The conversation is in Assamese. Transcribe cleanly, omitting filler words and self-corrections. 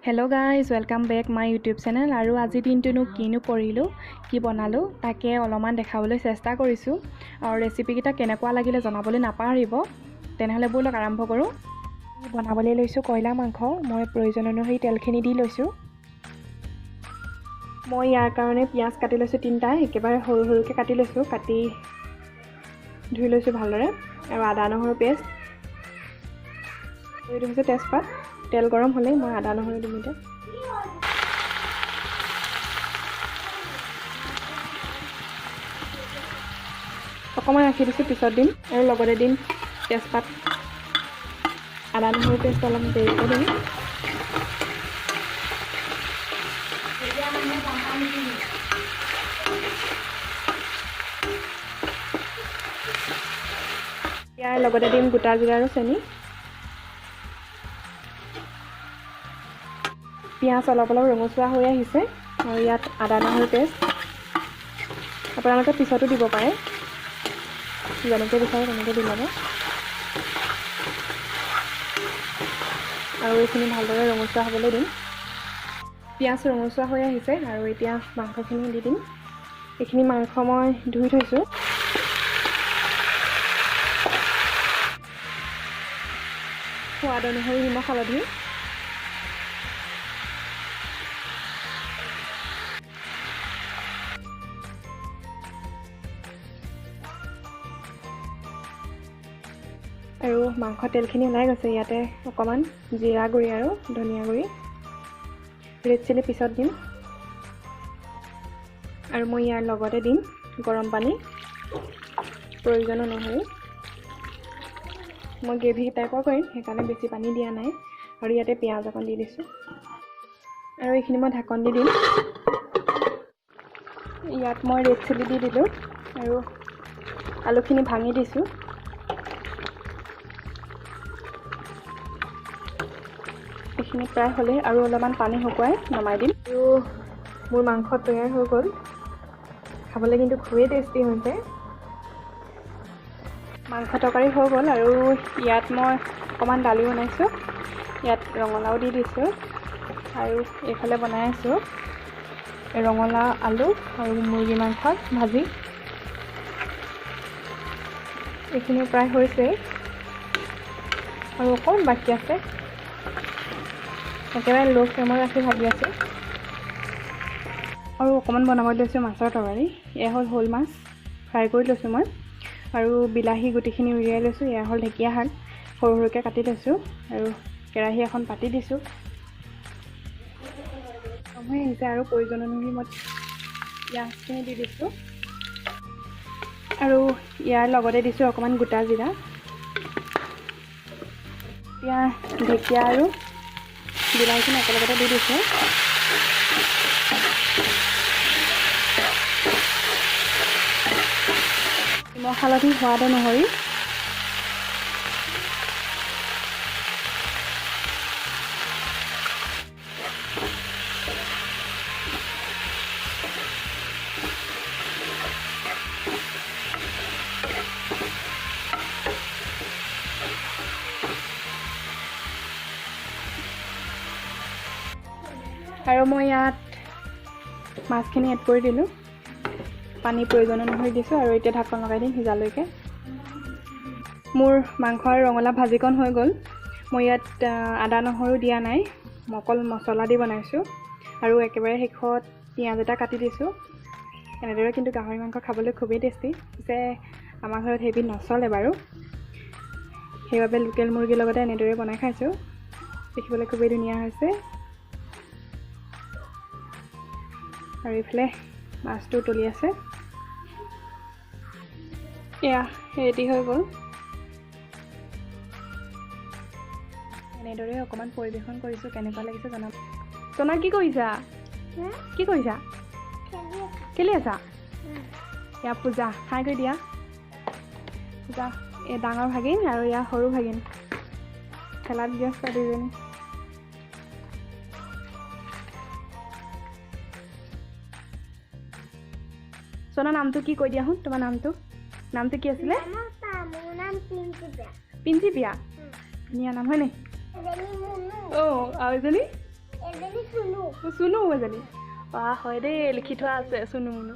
Hello' guys welcome back my YouTube channel. আৰু আজি দিনটোনো কিনো কৰিলোঁ, কি বনালোঁ তাকে অলপমান দেখাবলৈ চেষ্টা কৰিছোঁ। আৰু ৰেচিপিকেইটা কেনেকুৱা লাগিলে জনাবলৈ নাপাহৰিব। তেনেহ'লে ব'লক আৰম্ভ কৰোঁ। বনাবলৈ লৈছোঁ কয়লাৰ মাংস। মই প্ৰয়োজন অনুসৰি তেলখিনি দি লৈছোঁ। মই ইয়াৰ কাৰণে পিঁয়াজ কাটি লৈছোঁ তিনিটা, একেবাৰে সৰু সৰুকৈ কাটি লৈছোঁ। কাটি ধুই লৈছোঁ ভালদৰে। আৰু আদা নহৰু পেষ্ট, এইটো হৈছে তেজপাত। তেল গৰম হ'লেই মই আদা নহৰু দিম এতিয়া। অকণমান ৰাখি দিছোঁ, পিছত দিম। আৰু লগতে দিম তেজপাত, আদা নহৰু পেষ্ট অলপ দেৰিকৈ দিম। ইয়াৰ লগতে দিম গোটা জিৰা আৰু চেনি। পিঁয়াজ অলপ অলপ ৰঙচুৱা হৈ আহিছে। আৰু ইয়াত আদা নহৰু পেষ্ট আপোনালোকে পিছতো দিব পাৰে, যেনেকৈ বিচাৰে তেনেকৈ দি ল'ব। আৰু এইখিনি ভালদৰে ৰঙচুৱা হ'বলৈ দিম। পিঁয়াজ ৰঙচুৱা হৈ আহিছে আৰু এতিয়া মাংসখিনি দি দিম। এইখিনি মাংস মই ধুই থৈছোঁ। সোৱাদ অনুসৰি নিমখ হালধি, আৰু মাংস তেলখিনি ওলাই গৈছে। ইয়াতে অকণমান জিৰা গুড়ি আৰু ধনিয়া গুড়ি, ৰেড চিলি পিছত দিম। আৰু মই ইয়াৰ লগতে দিম গৰম পানী প্ৰয়োজন অনুসৰি। মই গ্ৰেভি টাইপৰ কৰিম, সেইকাৰণে বেছি পানী দিয়া নাই। আৰু ইয়াতে পিঁয়াজ অকণ দি দিছোঁ। আৰু এইখিনি মই ঢাকন দি দিম। ইয়াত মই ৰেড চিলি দি দিলোঁ আৰু আলুখিনি ভাঙি দিছোঁ। এইখিনি প্ৰায় হ'লে আৰু অলপমান পানী শুকুৱাই নমাই দিম। আৰু মোৰ মাংস তৈয়াৰ হৈ গ'ল। খাবলৈ কিন্তু খুবেই টেষ্টি হৈছে। মাংস তৰকাৰী হৈ গ'ল। আৰু ইয়াত মই অকণমান দালি বনাইছোঁ। ইয়াত ৰঙালাও দি দিছোঁ। আৰু এইফালে বনাই আছোঁ ৰঙালাও, আলু আৰু মুৰ্গী মাংস ভাজি। এইখিনি প্ৰায় হৈছে আৰু অকণমান বাকী আছে। একেবাৰে ল' ফ্লেমত ৰাখি ভাজি আছোঁ। আৰু অকণমান বনাব লৈছোঁ মাছৰ তৰকাৰী। এয়া হ'ল শ'ল মাছ, ফ্ৰাই কৰি লৈছোঁ মই। আৰু বিলাহী গুটিখিনি উলিয়াই লৈছোঁ। এয়া হ'ল ঢেকীয়া শাক, সৰু সৰুকৈ কাটি লৈছোঁ। আৰু কেৰাহী এখন পাতি দিছোঁ। কম হৈ আহিছে আৰু প্ৰয়োজন অনুসৰি মই পিঁয়াজখিনি দি দিছোঁ। আৰু ইয়াৰ লগতে দিছোঁ অকণমান গোটা জিৰা। এতিয়া ঢেকীয়া আৰু বিলাহীখিনি একেলগতে দি দিছোঁ। নিমখ হালধি সোৱাদ অনুসৰি। আৰু মই ইয়াত মাছখিনি এড কৰি দিলোঁ। পানী প্ৰয়োজন অনুসৰি দিছোঁ। আৰু এতিয়া ঢাকন লগাই দিম সিজালৈকে। মোৰ মাংস আৰু ৰঙালাও ভাজিকণ হৈ গ'ল। মই ইয়াত আদা নহৰু দিয়া নাই, মই অকল মছলা দি বনাইছোঁ। আৰু একেবাৰে শেষত পিঁয়াজ এটা কাটি দিছোঁ। এনেদৰে কিন্তু গাহৰি মাংস খাবলৈ খুবেই টেষ্টি। পিছে আমাৰ ঘৰত সেইবিধ নচলে বাৰু, সেইবাবে লোকেল মুৰ্গীৰ লগতে এনেদৰে বনাই খাইছোঁ। দেখিবলৈ খুবেই ধুনীয়া হৈছে। আৰু এইফালে মাছটো উতলি আছে। এয়া ৰেডি হৈ গ'ল। এনেদৰে অকণমান পৰিৱেশন কৰিছোঁ। কেনেকুৱা লাগিছে জনাব। সোণা কি কৰিছা? কি কৰিছা? খেলি আছা? এয়া পূজা, হাই কৰি দিয়া। পূজা এই ডাঙৰ ভাগিন আৰু ইয়াৰ সৰু ভাগিন খেলাত ব্যস্ত দুজনী। সোণা নামটো কি কৈ দিয়া? তোমাৰ নামটো কি আছিলে? পিঞ্চিপিয়া। ধুনীয়া নাম হয় নাই? Oh, আৰু এজনী? চুনু এজনী হয় দেই লিখি থোৱা আছে চুনু মুনু